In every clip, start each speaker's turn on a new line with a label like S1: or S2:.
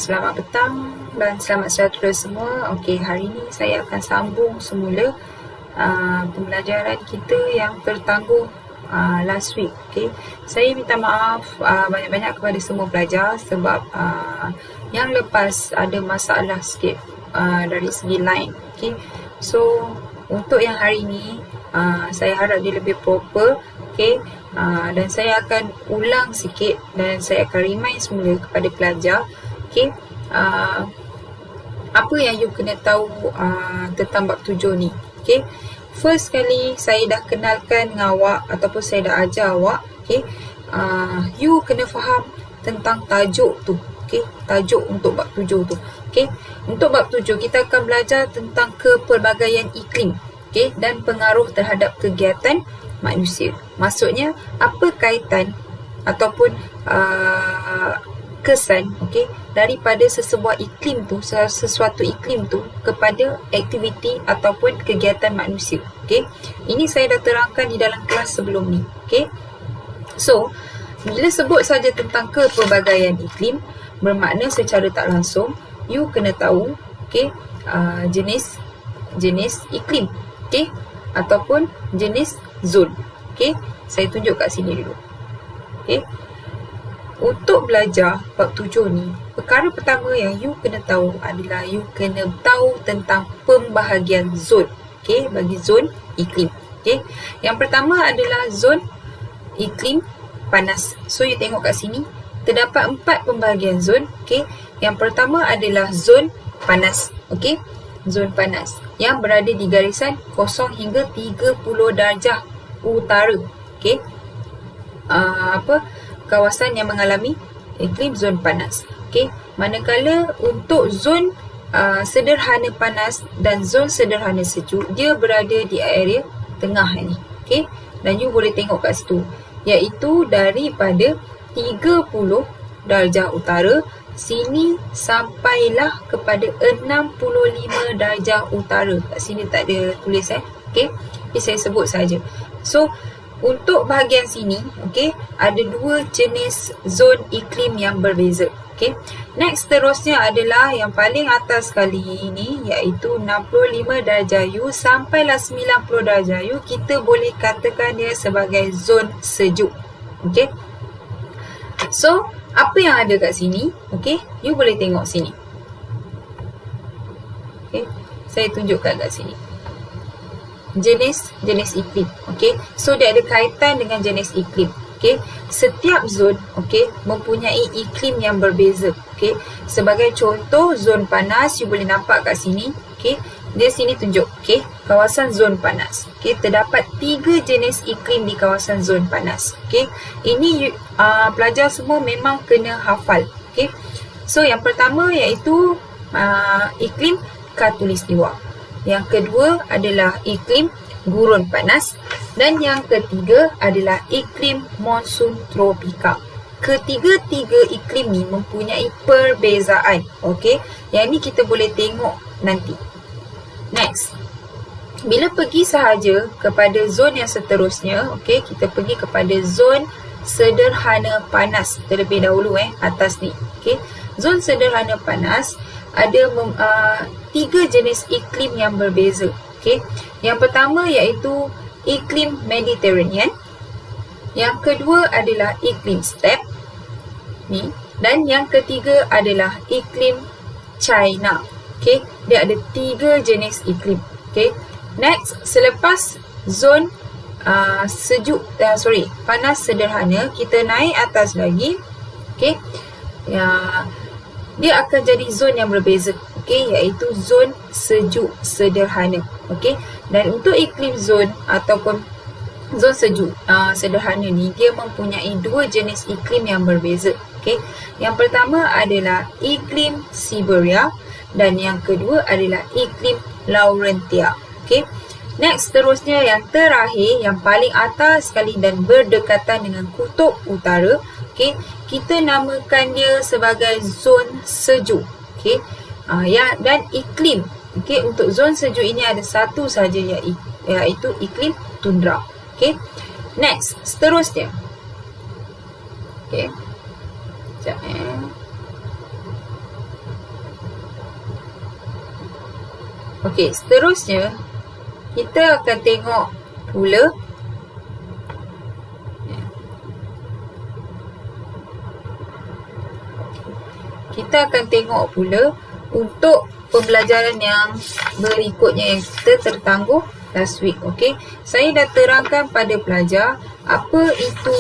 S1: Selamat petang dan selamat sejahtera semua. Okey, hari ini saya akan sambung semula pembelajaran kita yang tertangguh last week. Okey, saya minta maaf banyak-banyak kepada semua pelajar sebab yang lepas ada masalah sikit dari segi line. Okey, so untuk yang hari ini saya harap dia lebih proper. Okey, dan saya akan ulang sikit dan saya akan remind semula kepada pelajar. Okey, apa yang you kena tahu tentang bab 7 ni. Okey, first kali saya dah kenalkan dengan awak ataupun saya dah ajar awak. Okey, you kena faham tentang tajuk tu. Okey, tajuk untuk bab 7 tu. Okey, untuk bab 7 kita akan belajar tentang kepelbagaian iklim. Okey, dan pengaruh terhadap kegiatan manusia. Maksudnya apa kaitan ataupun kesan daripada sesebuah iklim tu, sesuatu iklim tu kepada aktiviti ataupun kegiatan manusia. Okey, ini saya dah terangkan di dalam kelas sebelum ni. Okey, so bila sebut saja tentang kepelbagaian iklim, bermakna secara tak langsung you kena tahu jenis iklim, ataupun jenis zon. Okey, saya tunjuk kat sini dulu. Okey, untuk belajar bab 7 ni, perkara pertama yang you kena tahu adalah you kena tahu tentang pembahagian zon. Okey, bagi zon iklim. Okey, yang pertama adalah zon iklim panas. So you tengok kat sini terdapat 4 pembahagian zon. Okey, yang pertama adalah zon panas. Okey, zon panas yang berada di garisan 0 hingga 30 darjah utara. Okey, kawasan yang mengalami iklim zon panas. Okey, manakala untuk zon sederhana panas dan zon sederhana sejuk, dia berada di area tengah ni. Okey, dan you boleh tengok kat situ, iaitu daripada 30 darjah utara sini sampailah kepada 65 darjah utara. Kat sini tak ada tulis okey, tapi saya sebut saja. So untuk bahagian sini, okey, ada 2 jenis zon iklim yang berbeza. Okey, next terusnya adalah yang paling atas sekali ini, iaitu 65 darjah U sampailah 90 darjah U. Kita boleh katakan dia sebagai zon sejuk. Okey, so apa yang ada kat sini? Okey, you boleh tengok sini. Okey, saya tunjukkan kat sini jenis iklim. Okey, so dia ada kaitan dengan jenis iklim. Okey, setiap zon mempunyai iklim yang berbeza. Okey, sebagai contoh zon panas, you boleh nampak kat sini. Okey, dia sini tunjuk kawasan zon panas. Okey, terdapat 3 jenis iklim di kawasan zon panas. Okey, ini pelajar semua memang kena hafal. Okey, so yang pertama iaitu iklim khatulistiwa. Yang kedua adalah iklim gurun panas. Dan yang ketiga adalah iklim monsun tropika. Ketiga-tiga iklim ni mempunyai perbezaan. Okey, yang ni kita boleh tengok nanti. Next, bila pergi sahaja kepada zon yang seterusnya, okey, kita pergi kepada zon sederhana panas terlebih dahulu atas ni. Okey, zon sederhana panas ada 3 jenis iklim yang berbeza. Okey, yang pertama iaitu iklim Mediterranean. Yang kedua adalah iklim steppe ni, dan yang ketiga adalah iklim China. Okey, dia ada 3 jenis iklim. Okey, next, selepas zon panas sederhana, kita naik atas lagi. Okey, dia akan jadi zon yang berbeza. Okey, iaitu zon sejuk sederhana. Okey, dan untuk iklim zon ataupun zon sejuk sederhana ni, dia mempunyai 2 jenis iklim yang berbeza. Okey, yang pertama adalah iklim Siberia dan yang kedua adalah iklim Laurentia. Okey, next terusnya yang terakhir, yang paling atas sekali dan berdekatan dengan kutub utara. Okey, kita namakan dia sebagai zon sejuk. Okey, dan iklim untuk zon sejuk ini ada satu saja, iaitu iklim tundra. Okey, next, seterusnya. Okey, sekejap Okey, seterusnya kita akan tengok pula untuk pembelajaran yang berikutnya yang kita tertangguh last week. Okey, saya dah terangkan pada pelajar apa itu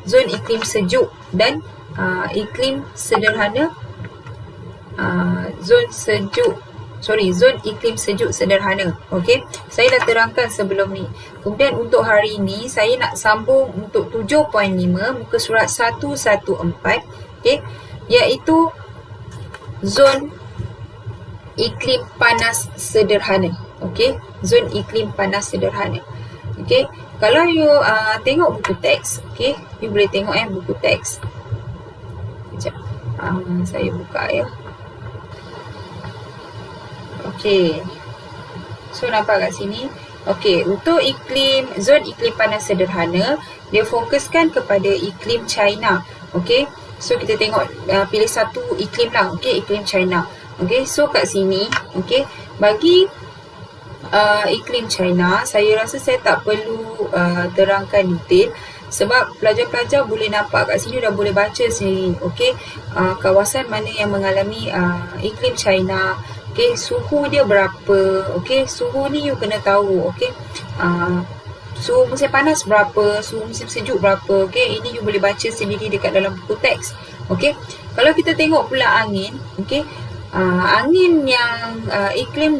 S1: zon iklim sejuk dan iklim sederhana, zon iklim sejuk sederhana. Okey, saya dah terangkan sebelum ni. Kemudian untuk hari ini saya nak sambung untuk 7.5 muka surat 114, okey, iaitu zon iklim panas sederhana. Okey, zon iklim panas sederhana. Okey, kalau you tengok buku teks, okey, you boleh tengok buku teks. Sekejap, saya buka ya. Okey, so nampak kat sini. Okey, untuk zon iklim panas sederhana, dia fokuskan kepada iklim China. Okey, so kita tengok pilih satu iklim lah. Okey, iklim China. Okey, so kat sini, okey, bagi iklim China, saya rasa saya tak perlu terangkan detail sebab pelajar-pelajar boleh nampak kat sini, dah boleh baca sendiri. Okey, kawasan mana yang mengalami iklim China, okey, suhu dia berapa, okey, suhu ni you kena tahu, okey, suhu musim panas berapa, suhu musim sejuk berapa, okey, ini you boleh baca sendiri dekat dalam buku teks. Okey, kalau kita tengok pula angin, okey, angin yang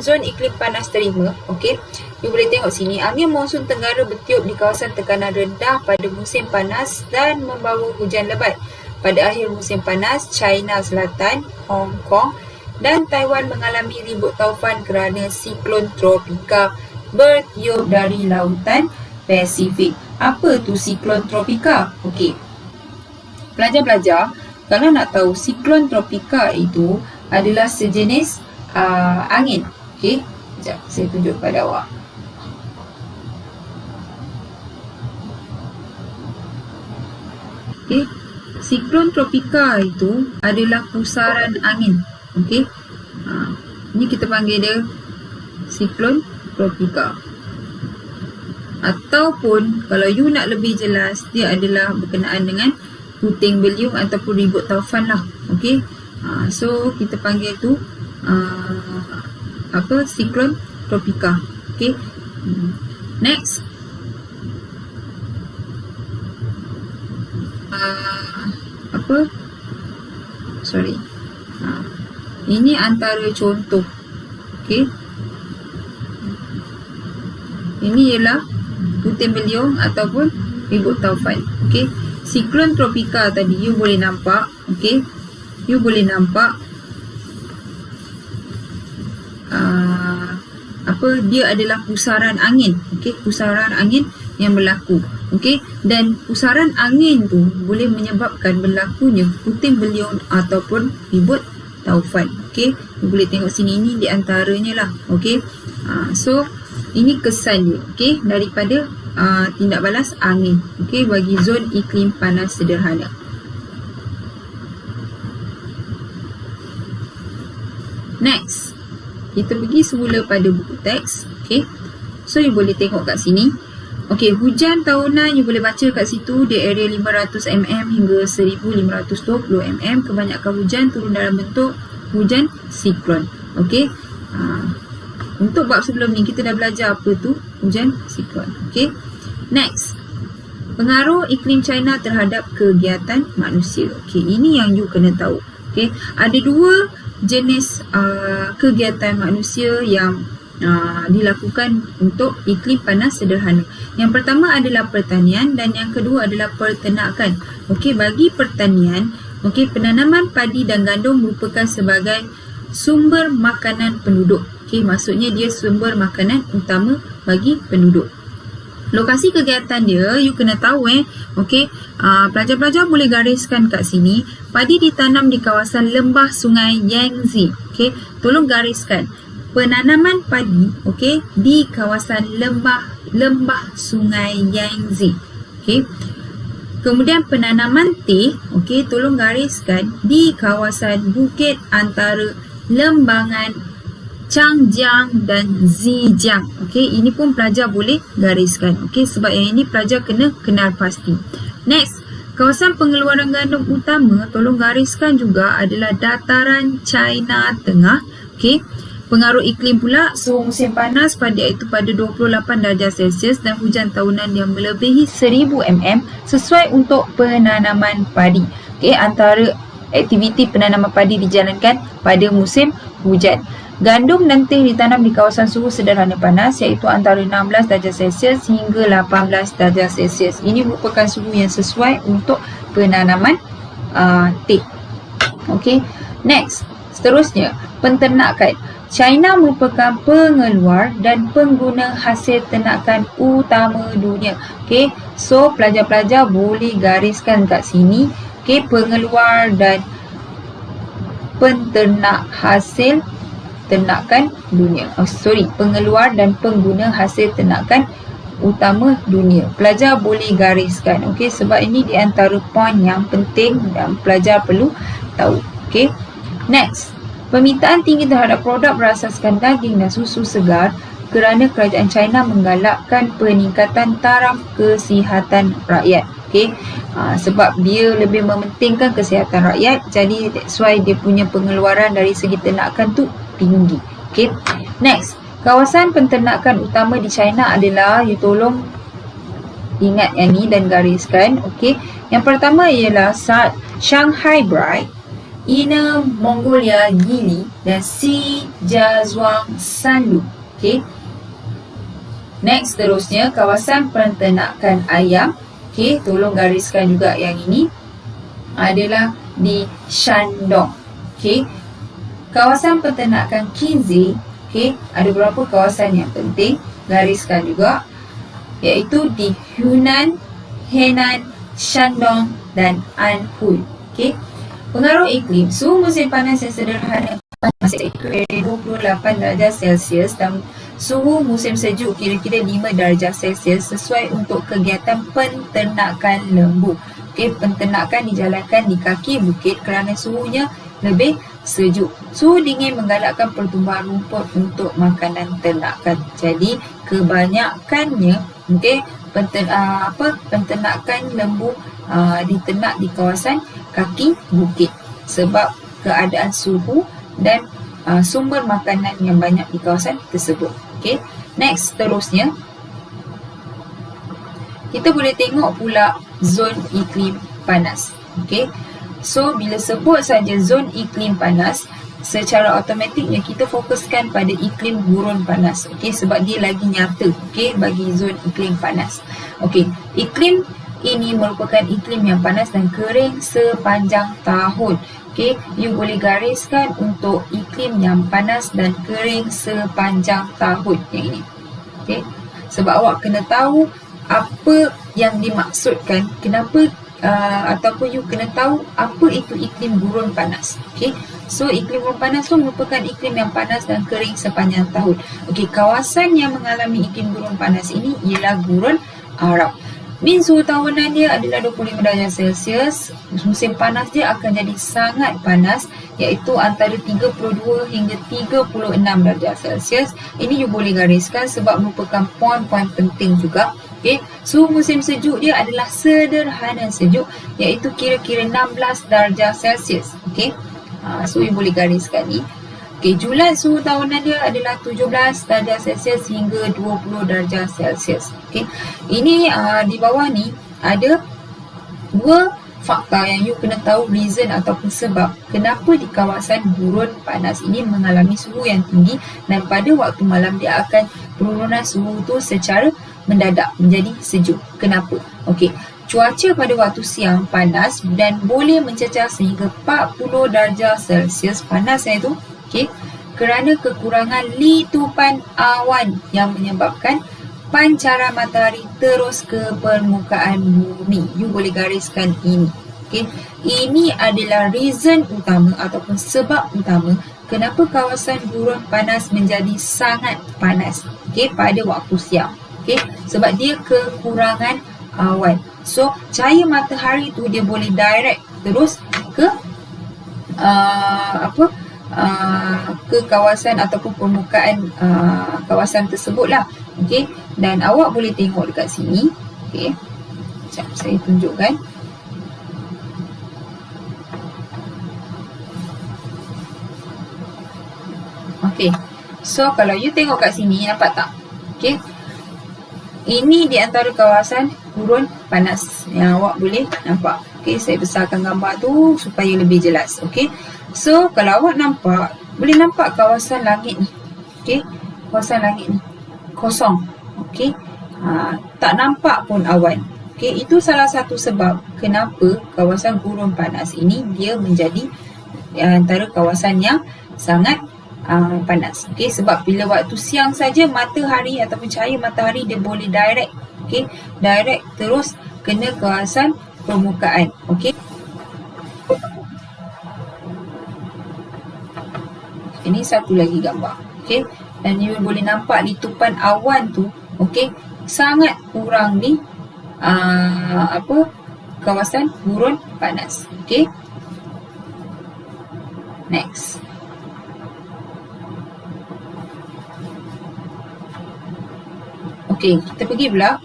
S1: zon iklim panas terima, okey, you boleh tengok sini, angin monsun tenggara bertiup di kawasan tekanan rendah pada musim panas dan membawa hujan lebat. Pada akhir musim panas, China Selatan, Hong Kong dan Taiwan mengalami ribut taufan kerana siklon tropika bertiup dari lautan Pasifik. Apa tu siklon tropika? Okey, pelajar-pelajar, kalau nak tahu, siklon tropika itu adalah sejenis angin. Okey, sekejap saya tunjuk pada awak. Okey, siklon tropika itu adalah pusaran angin. Okey, ini kita panggil dia siklon tropika. Ataupun kalau you nak lebih jelas, dia adalah berkenaan dengan puting beliung ataupun ribut taufan lah. Okey, so kita panggil tu siklon tropika. Okey, next, ini antara contoh. Okey, ini ialah puting beliung ataupun ribut taufan. Okey, siklon tropika tadi you boleh nampak. Okey, you boleh nampak dia adalah pusaran angin. Okey, pusaran angin yang berlaku. Okey, dan pusaran angin tu boleh menyebabkan berlakunya puting beliung ataupun ribut taufan. Okey, you boleh tengok sini, ini di antaranya lah. Okey, so ini kesan dia, okey, daripada tindak balas angin, okey, bagi zon iklim panas sederhana. Next, kita pergi semula pada buku teks. Okey, so you boleh tengok kat sini. Okey, hujan tahunan you boleh baca kat situ, di area 500 mm hingga 1520 mm. Kebanyakan hujan turun dalam bentuk hujan siklon. Okey, untuk bab sebelum ni kita dah belajar apa tu hujan siklon. Okey, next, pengaruh iklim China terhadap kegiatan manusia. Okey, ini yang you kena tahu. Okey, ada dua jenis kegiatan manusia yang dilakukan untuk iklim panas sederhana. Yang pertama adalah pertanian dan yang kedua adalah peternakan. Okey, bagi pertanian, okey, penanaman padi dan gandum merupakan sebagai sumber makanan penduduk. Okey, maksudnya dia sumber makanan utama bagi penduduk. Lokasi kegiatan dia you kena tahu. Okey, pelajar-pelajar boleh gariskan kat sini. Padi ditanam di kawasan lembah sungai Yangtze. Okey, tolong gariskan penanaman padi, okey, di kawasan lembah sungai Yangtze. Okey, kemudian penanaman teh, okey, tolong gariskan di kawasan bukit antara lembangan Changjiang dan Zhejiang. Okey, ini pun pelajar boleh gariskan. Okey, sebab yang ini pelajar kena kenal pasti. Next, kawasan pengeluaran gandum utama, tolong gariskan juga, adalah dataran China Tengah. Okey, pengaruh iklim pula, suhu musim panas pada 28 darjah Celsius dan hujan tahunan yang melebihi 1000 mm sesuai untuk penanaman padi. Okey, antara aktiviti penanaman padi dijalankan pada musim hujan. Gandum dan teh ditanam di kawasan suhu sederhana panas iaitu antara 16 darjah Celsius hingga 18 darjah Celsius. Ini merupakan suhu yang sesuai untuk penanaman teh. Okey. Next, seterusnya, penternakan. China merupakan pengeluar dan pengguna hasil ternakan utama dunia. Okey. So, pelajar-pelajar boleh gariskan kat sini. Okey, pengeluar dan penternak hasil ternakan dunia. Pengeluar dan pengguna hasil ternakan utama dunia. Pelajar boleh gariskan. Okey, sebab ini di antara poin yang penting dan pelajar perlu tahu. Okey. Next, permintaan tinggi terhadap produk berasaskan daging dan susu segar kerana kerajaan China menggalakkan peningkatan taraf kesihatan rakyat. Okey. Sebab dia lebih mementingkan kesihatan rakyat, jadi that's why dia punya pengeluaran dari segi ternakan tu tinggi. Okay. Next, kawasan penternakan utama di China adalah, you tolong ingat yang ni dan gariskan. Okay. Yang pertama ialah Shanghai Bright, Inner Mongolia Gili dan Shijiazhuang Sanlu. Okay. Next, terusnya kawasan penternakan ayam. Okay, tolong gariskan juga yang ini adalah di Shandong. Okay. Kawasan penternakan Qinzi, okay, ada beberapa kawasan yang penting, gariskan juga, iaitu di Hunan, Henan, Shandong dan Anhui. Okay. Pengaruh iklim, suhu musim panas yang sederhana iaitu 28 darjah Celsius dan suhu musim sejuk kira-kira 5 darjah Celsius sesuai untuk kegiatan penternakan lembu. Okay, penternakan dijalankan di kaki bukit kerana suhunya lebih sejuk. Suhu dingin menggalakkan pertumbuhan rumput untuk makanan ternakan. Jadi kebanyakannya penternakan lembu diternak di kawasan kaki bukit sebab keadaan suhu dan sumber makanan yang banyak di kawasan tersebut. Okay. Next, terusnya kita boleh tengok pula zon iklim panas. Okay. So, bila sebut saja zon iklim panas, secara automatiknya kita fokuskan pada iklim gurun panas. Okay, sebab dia lagi nyata, okay, bagi zon iklim panas. Okay, iklim ini merupakan iklim yang panas dan kering sepanjang tahun. Okay, you boleh gariskan untuk iklim yang panas dan kering sepanjang tahun yang ini. Okay, sebab awak kena tahu apa yang dimaksudkan, kenapa ataupun you kena tahu apa itu iklim gurun panas. Okay, so iklim gurun panas tu merupakan iklim yang panas dan kering sepanjang tahun. Okay, kawasan yang mengalami iklim gurun panas ini ialah Gurun Arab. Min suhu tahunan dia adalah 25 darjah Celsius. Musim panas dia akan jadi sangat panas, iaitu antara 32 hingga 36 darjah Celsius. Ini you boleh gariskan sebab merupakan poin-poin penting juga. Okay. Suhu musim sejuk dia adalah sederhana sejuk, iaitu kira-kira 16 darjah Celsius. Okay. So you boleh gariskan ni. Okay, julat suhu tahunan dia adalah 17 darjah Celsius hingga 20 darjah Celsius. Okay. Ini di bawah ni ada dua fakta yang you kena tahu reason ataupun sebab kenapa di kawasan gurun panas ini mengalami suhu yang tinggi dan pada waktu malam dia akan penurunan suhu tu secara mendadak menjadi sejuk. Kenapa? Okey. Cuaca pada waktu siang panas dan boleh mencecah sehingga 40 darjah Celsius panasnya itu. Okay. Kerana kekurangan litupan awan yang menyebabkan pancaran matahari terus ke permukaan bumi. You boleh gariskan ini. Okay. Ini adalah reason utama ataupun sebab utama kenapa kawasan gurun panas menjadi sangat panas, okay, pada waktu siang. Okay. Sebab dia kekurangan awan. So, cahaya matahari tu dia boleh direct terus ke ke kawasan ataupun permukaan kawasan tersebut lah. Okey, dan awak boleh tengok dekat sini. Okey, sekejap saya tunjukkan. Okey, so kalau you tengok kat sini, nampak tak? Okey, ini di antara kawasan gurun panas yang awak boleh nampak. Okey, saya besarkan gambar tu supaya lebih jelas. Okey, so kalau awak nampak, boleh nampak kawasan langit ni. Okey, kawasan langit ni kosong. Okey, tak nampak pun awan. Okey, itu salah satu sebab kenapa kawasan gurun panas ini dia menjadi antara kawasan yang sangat panas. Okey, sebab bila waktu siang saja matahari ataupun cahaya matahari dia boleh direct, okey, direct terus kena kawasan permukaan. Okey. Ini satu lagi gambar. Okey, dan you boleh nampak litupan awan tu, okey, sangat kurang di kawasan gurun panas. Okey. Next. Okey, kita pergi pula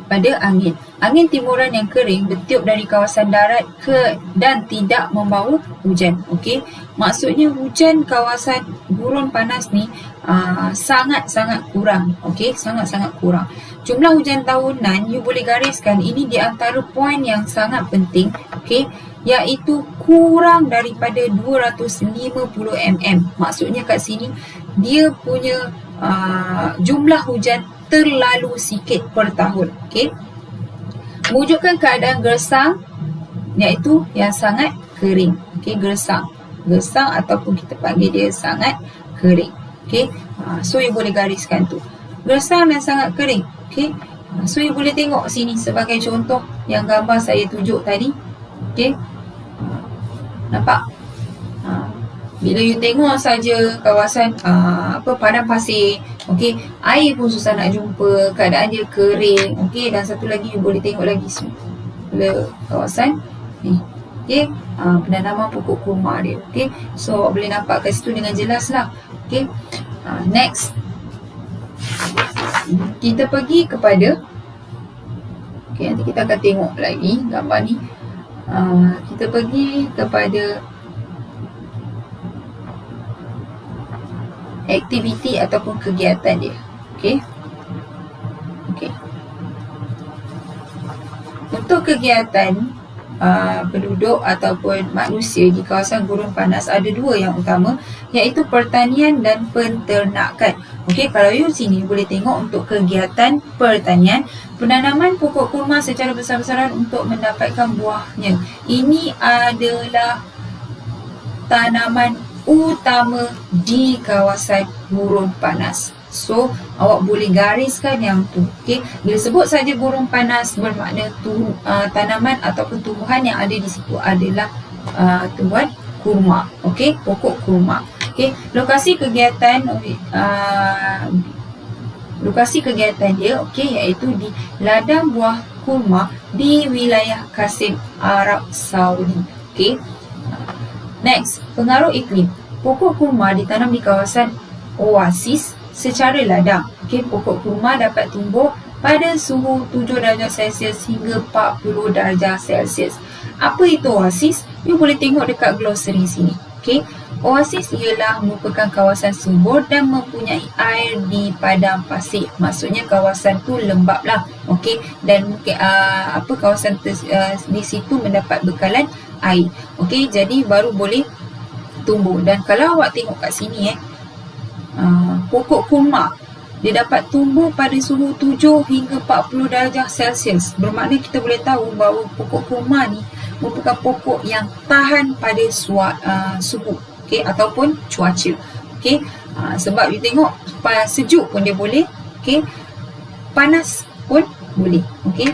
S1: pada angin. Angin timuran yang kering bertiup dari kawasan darat dan tidak membawa hujan. Okey, maksudnya hujan kawasan gurun panas ni sangat-sangat kurang. Okey, sangat-sangat kurang. Jumlah hujan tahunan you boleh gariskan, ini di antara poin yang sangat penting. Okey, iaitu kurang daripada 250 mm. Maksudnya kat sini dia punya jumlah hujan terlalu sikit per tahun. Okey, mewujudkan keadaan gersang iaitu yang sangat kering. Okey, gersang ataupun kita panggil dia sangat kering. Okey, so you boleh gariskan tu, gersang dan sangat kering. Okey, so you boleh tengok sini sebagai contoh yang gambar saya tunjuk tadi. Okey, nampak? Bila you tengok saja kawasan padang pasir, okey, air pun susah nak jumpa, keadaan dia kering. Okey, dan satu lagi you boleh tengok lagi kawasan ni. Okey, penanaman pokok kurma dia. Okey, so boleh nampak kat situ dengan jelas lah. Okey, next kita pergi kepada, okey, nanti kita akan tengok lagi gambar ni. Kita pergi kepada aktiviti ataupun kegiatan dia. Okey. Okey. Untuk kegiatan penduduk ataupun manusia di kawasan gurun panas ada dua yang utama, iaitu pertanian dan penternakan. Okey, kalau you sini boleh tengok untuk kegiatan pertanian, penanaman pokok kurma secara besar-besaran untuk mendapatkan buahnya. Ini adalah tanaman utama di kawasan gurun panas. So, awak boleh gariskan yang tu. Okay? Bila sebut saja gurun panas, bermakna tanaman ataupun tumbuhan yang ada di situ adalah tumbuhan kurma. Okay? Pokok kurma. Okay? Lokasi kegiatan dia, okay, iaitu di ladang buah kurma di wilayah Qasim, Arab Saudi. Okay? Next, pengaruh iklim. Pokok kurma ditanam di kawasan oasis secara ladang. Okay, pokok kurma dapat tumbuh pada suhu 7 darjah Celsius hingga 40 darjah Celsius. Apa itu oasis? You boleh tengok dekat glossary sini. Okay, oasis ialah merupakan kawasan subur dan mempunyai air di padang pasir. Maksudnya kawasan tu lembap lah. Okay, dan mungkin kawasan di situ mendapat bekalan air. Okey, jadi baru boleh tumbuh. Dan kalau awak tengok kat sini pokok kurma dia dapat tumbuh pada suhu 7 hingga 40 darjah Celsius. Bermakna kita boleh tahu bahawa pokok kurma ni merupakan pokok yang tahan pada suhu, okey, ataupun cuaca. Okey, sebab you tengok sejuk pun dia boleh, okey, panas pun boleh. Okey,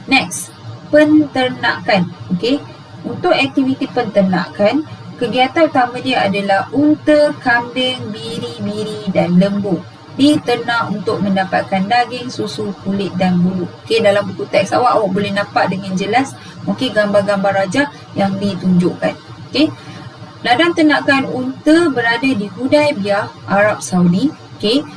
S1: next, penternakan. Okey, untuk aktiviti penternakan, kegiatan utama dia adalah unta, kambing, biri-biri dan lembu. Diternak untuk mendapatkan daging, susu, kulit dan bulu. Okey, dalam buku teks awak boleh nampak dengan jelas, okey, gambar-gambar raja yang ditunjukkan. Okey, Ladang ternakan unta berada di Hudaibiyah, Arab Saudi. Okey.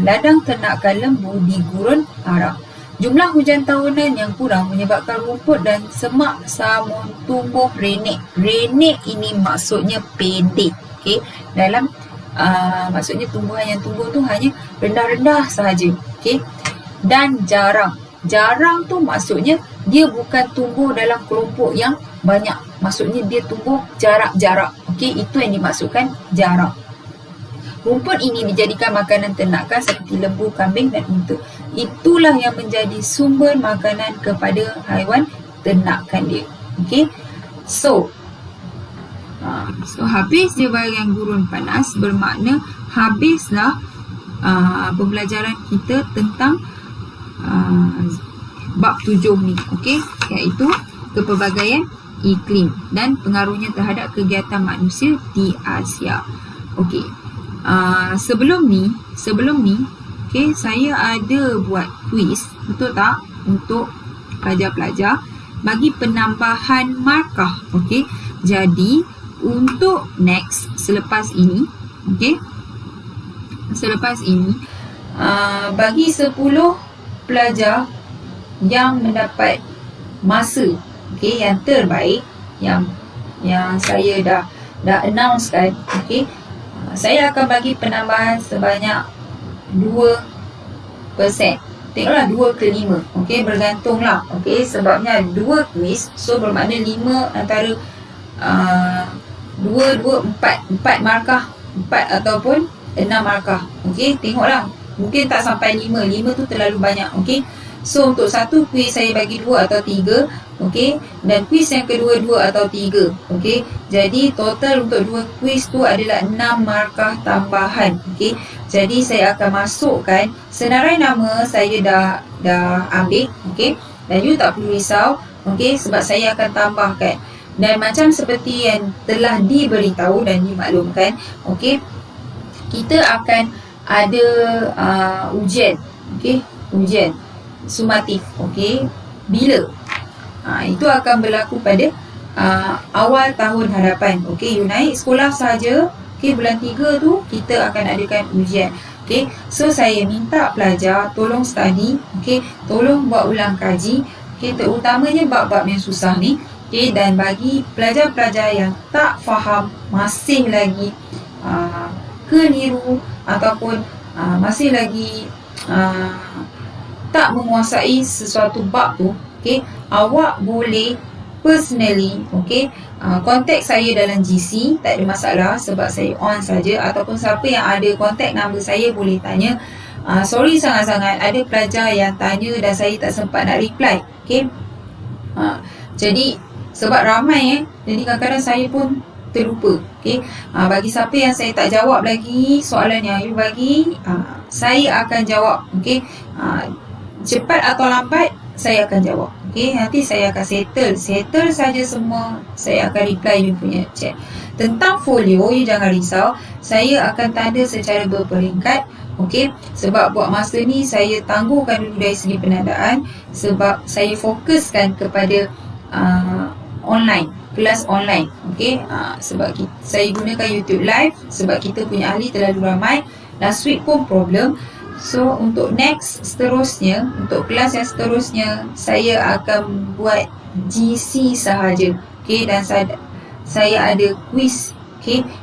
S1: Ladang ternakan lembu di Gurun Arab. Jumlah hujan tahunan yang kurang menyebabkan rumput dan semak samun tumbuh renek. Renek ini maksudnya pendek. Okey. Dalam maksudnya tumbuhan yang tumbuh tu hanya rendah-rendah sahaja. Okey. Dan jarang. Jarang tu maksudnya dia bukan tumbuh dalam kelompok yang banyak. Maksudnya dia tumbuh jarak-jarak. Okey, itu yang dimaksudkan jarak. Rumput ini dijadikan makanan ternakan seperti lembu, kambing dan unta. Itulah yang menjadi sumber makanan kepada haiwan ternakan dia. Okey. So habis dia bahagian gurun panas bermakna habislah pembelajaran kita tentang bab 7 ni. Okey, iaitu kepelbagaian iklim dan pengaruhnya terhadap kegiatan manusia di Asia. Okey. Sebelum ni, okey, saya ada buat kuis, betul tak? Untuk pelajar-pelajar bagi penambahan markah. Okey. Jadi, untuk next selepas ini, okey. Selepas ini, bagi 10 pelajar yang mendapat masa yang terbaik yang saya dah announce kan, saya akan bagi penambahan sebanyak 2%. Tengoklah 2 ke 5, bergantunglah, sebabnya 2 quiz, so bermakna 5 antara 4 markah, 4 ataupun 6 markah. Tengoklah, mungkin tak sampai 5 tu terlalu banyak. So untuk satu kuis saya bagi 2 atau 3, dan kuis yang kedua 2 atau 3. Jadi total untuk 2 kuis tu adalah 6 markah tambahan. Jadi saya akan masukkan senarai nama, saya dah ambil, dan you tak perlu risau, sebab saya akan tambahkan. Dan macam seperti yang telah diberitahu dan dimaklumkan, kita akan ada ujian, ujian sumatif, bila? Itu akan berlaku pada awal tahun hadapan. You naik sekolah saja, bulan 3 tu kita akan adakan ujian. So saya minta pelajar tolong study, tolong buat ulang kaji, terutamanya bab-bab yang susah ni. Dan bagi pelajar-pelajar yang tak faham, masih lagi keliru ataupun masih lagi tak menguasai sesuatu bab tu, awak boleh personally, contact saya dalam GC, tak ada masalah sebab saya on saja, ataupun siapa yang ada contact number saya boleh tanya. Sorry sangat-sangat, ada pelajar yang tanya dan saya tak sempat nak reply. Jadi sebab ramai, jadi kadang-kadang saya pun terlupa. Bagi siapa yang saya tak jawab lagi soalan yang you bagi, saya akan jawab. Cepat atau lambat saya akan jawab. Nanti saya akan settle saja semua, saya akan reply you punya chat. Tentang folio, you jangan risau, saya akan tanda secara berperingkat. Sebab buat masa ni saya tangguhkan dulu dari segi penandaan, sebab saya fokuskan kepada online, kelas online. Sebab saya gunakan YouTube live sebab kita punya ahli terlalu ramai. Last week pun problem. So untuk next seterusnya, untuk kelas yang seterusnya, saya akan buat GC sahaja. Dan saya ada quiz,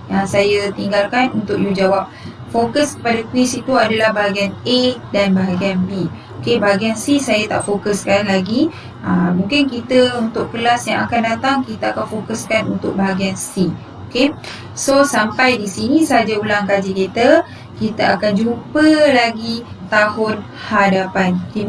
S1: yang saya tinggalkan untuk you jawab. Fokus kepada quiz itu adalah bahagian A dan bahagian B. Bahagian C saya tak fokuskan lagi. Mungkin kita untuk kelas yang akan datang, kita akan fokuskan untuk bahagian C. So sampai di sini saja ulang kaji kita. Kita akan jumpa lagi tahun hadapan. Terima